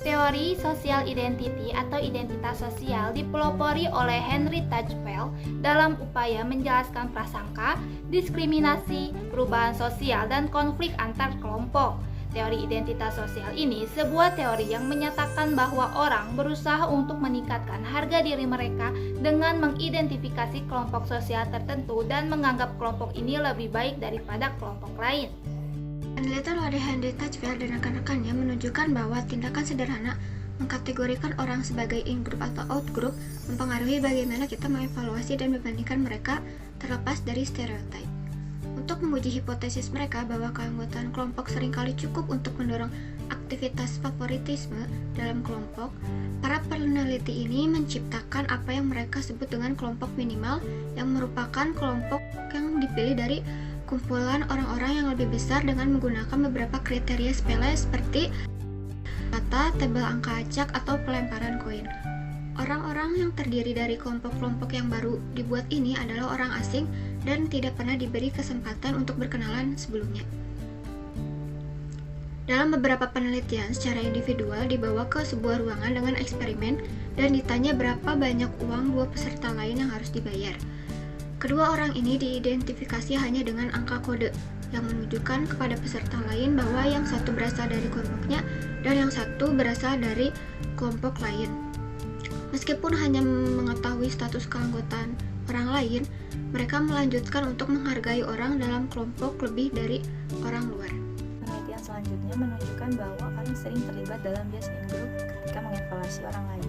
Teori sosial identity atau identitas sosial dipelopori oleh Henry Tajfel dalam upaya menjelaskan prasangka, diskriminasi, perubahan sosial, dan konflik antar kelompok. Teori identitas sosial ini sebuah teori yang menyatakan bahwa orang berusaha untuk meningkatkan harga diri mereka dengan mengidentifikasi kelompok sosial tertentu dan menganggap kelompok ini lebih baik daripada kelompok lain. Penelitian oleh Henry Tajfel dan rekan-rekannya menunjukkan bahwa tindakan sederhana mengkategorikan orang sebagai in-group atau out-group mempengaruhi bagaimana kita mengevaluasi dan membandingkan mereka terlepas dari stereotip. Untuk menguji hipotesis mereka bahwa keanggotaan kelompok seringkali cukup untuk mendorong aktivitas favoritisme dalam kelompok, para peneliti ini menciptakan apa yang mereka sebut dengan kelompok minimal yang merupakan kelompok yang dipilih dari kumpulan orang-orang yang lebih besar dengan menggunakan beberapa kriteria sepele seperti kata, tabel angka acak, atau pelemparan koin. Orang-orang yang terdiri dari kelompok-kelompok yang baru dibuat ini adalah orang asing dan tidak pernah diberi kesempatan untuk berkenalan sebelumnya. Dalam beberapa penelitian secara individual dibawa ke sebuah ruangan dengan eksperimen dan ditanya berapa banyak uang dua peserta lain yang harus dibayar. Kedua orang ini diidentifikasi hanya dengan angka kode yang menunjukkan kepada peserta lain bahwa yang satu berasal dari kelompoknya dan yang satu berasal dari kelompok lain. Meskipun hanya mengetahui status keanggotaan orang lain, mereka melanjutkan untuk menghargai orang dalam kelompok lebih dari orang luar. Penelitian selanjutnya menunjukkan bahwa orang sering terlibat dalam bias in-group ketika mengevaluasi orang lain.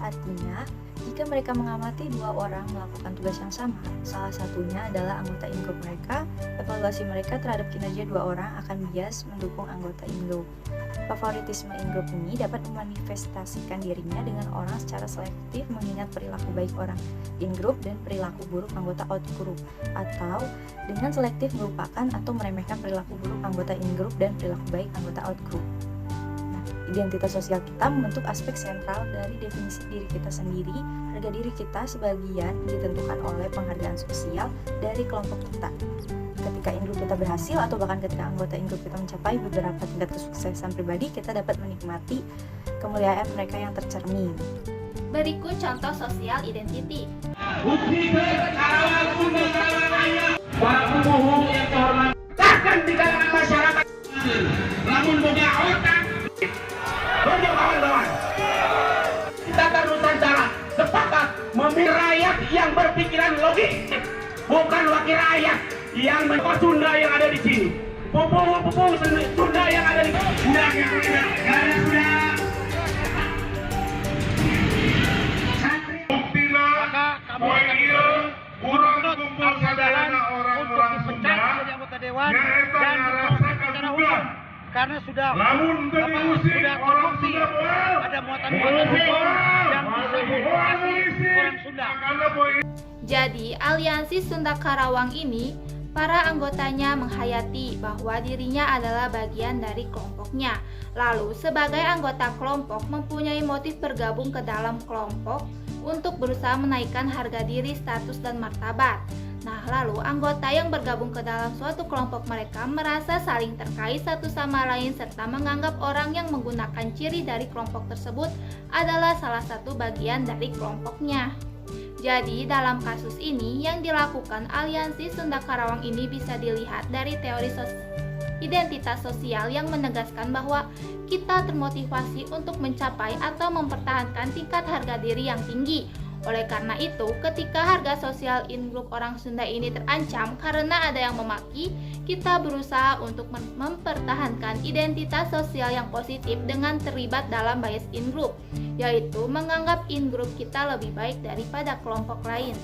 Artinya, jika mereka mengamati dua orang melakukan tugas yang sama, salah satunya adalah anggota in-group mereka, evaluasi mereka terhadap kinerja dua orang akan bias mendukung anggota in-group. Favoritisme in-group ini dapat memanifestasikan dirinya dengan orang secara selektif mengingat perilaku baik orang in-group dan perilaku buruk anggota out-group, atau dengan selektif melupakan atau meremehkan perilaku buruk anggota in-group dan perilaku baik anggota out-group. Identitas sosial kita membentuk aspek sentral dari definisi diri kita sendiri. Harga diri kita sebagian ditentukan oleh penghargaan sosial dari kelompok kita. Ketika in-group kita berhasil atau bahkan ketika anggota in-group kita mencapai beberapa tingkat kesuksesan pribadi, kita dapat menikmati kemuliaan mereka yang tercermin. Berikut contoh sosial identity. Para pemohon yang terhormat, takkan di kalangan masyarakat namun boga otak kawan-kawan kita Nusantara sepakat memilih rakyat yang berpikiran logis, bukan wakil rakyat yang mencoba Sunda yang ada di sini, pupung Sunda yang ada di sini. Sudah. Buktilah bahwa dia kurang kumpul sadayana orang-orang Sunda dan merasakan juga karena sudah namun untuk diusik orang Sunda ada muatan-muatan yang bisa mengusik orang Sunda. Jadi, Aliansi Sunda Karawang ini, para anggotanya menghayati bahwa dirinya adalah bagian dari kelompoknya. Lalu, sebagai anggota kelompok mempunyai motif bergabung ke dalam kelompok untuk berusaha menaikkan harga diri, status, dan martabat. Nah, lalu anggota yang bergabung ke dalam suatu kelompok mereka merasa saling terkait satu sama lain serta menganggap orang yang menggunakan ciri dari kelompok tersebut adalah salah satu bagian dari kelompoknya. Jadi, dalam kasus ini yang dilakukan Aliansi Sunda Karawang ini bisa dilihat dari teori identitas sosial yang menegaskan bahwa kita termotivasi untuk mencapai atau mempertahankan tingkat harga diri yang tinggi. Oleh karena itu, ketika harga sosial in-group orang Sunda ini terancam karena ada yang memaki, kita berusaha untuk mempertahankan identitas sosial yang positif dengan terlibat dalam bias in-group, yaitu menganggap in-group kita lebih baik daripada kelompok lain.